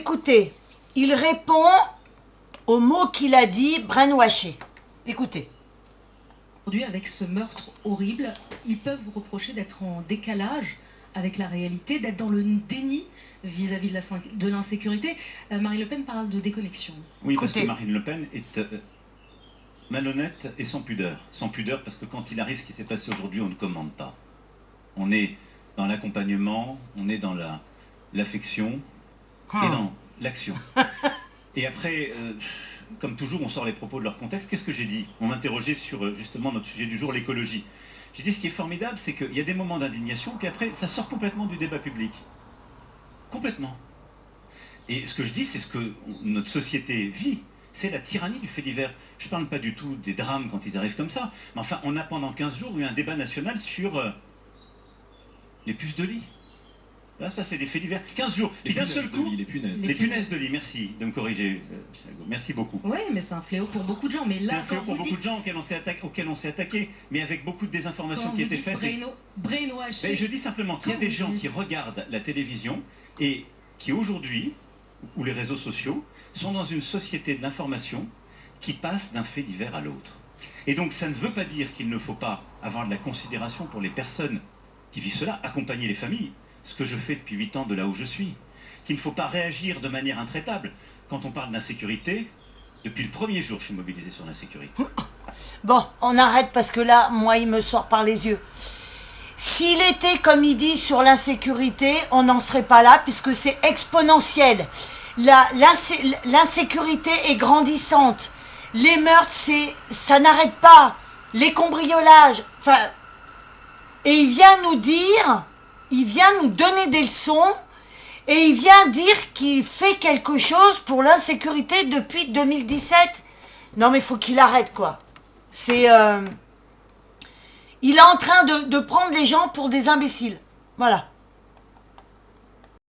Écoutez, il répond aux mots qu'il a dit, brainwashé. Écoutez. Aujourd'hui, avec ce meurtre horrible, ils peuvent vous reprocher d'être en décalage avec la réalité, d'être dans le déni vis-à-vis de l'insécurité. Marine Le Pen parle de déconnexion. Oui, parce que Marine Le Pen est malhonnête et sans pudeur. Sans pudeur parce que quand il arrive ce qui s'est passé aujourd'hui, on ne commande pas. On est dans l'accompagnement, on est dans l'affection et dans l'action. Et après, comme toujours, on sort les propos de leur contexte. Qu'est-ce que j'ai dit? On m'interrogeait sur justement notre sujet du jour, l'écologie. J'ai dit ce qui est formidable, c'est qu'il y a des moments d'indignation, puis après, ça sort complètement du débat public. Complètement. Et ce que je dis, c'est ce que notre société vit. C'est la tyrannie du fait divers. Je ne parle pas du tout des drames quand ils arrivent comme ça. Mais enfin, on a pendant 15 jours eu un débat national sur les puces de lit. Là, ça, c'est des faits divers. 15 jours. Et d'un seul coup, les punaises de lit, merci de me corriger. Merci beaucoup. Oui, mais c'est un fléau pour beaucoup de gens. Mais là, c'est un fléau pour beaucoup de gens auxquels on s'est attaqué, mais avec beaucoup de désinformations qui étaient faites. Brainwashé. Je dis simplement qu'il y a des gens qui regardent la télévision et qui aujourd'hui, ou les réseaux sociaux, sont dans une société de l'information qui passe d'un fait divers à l'autre. Et donc ça ne veut pas dire qu'il ne faut pas avoir de la considération pour les personnes qui vivent cela, accompagner les familles, ce que je fais depuis 8 ans de là où je suis, qu'il ne faut pas réagir de manière intraitable. Quand on parle d'insécurité, depuis le premier jour, je suis mobilisé sur l'insécurité. Bon, on arrête parce que là, moi, il me sort par les yeux. S'il était, comme il dit, sur l'insécurité, on n'en serait pas là puisque c'est exponentiel. L'insécurité est grandissante. Les meurtres, ça n'arrête pas. Les cambriolages. Enfin, et il vient nous dire, il vient nous donner des leçons et il vient dire qu'il fait quelque chose pour l'insécurité depuis 2017. Non, mais il faut qu'il arrête, quoi. Il est en train de prendre les gens pour des imbéciles. Voilà.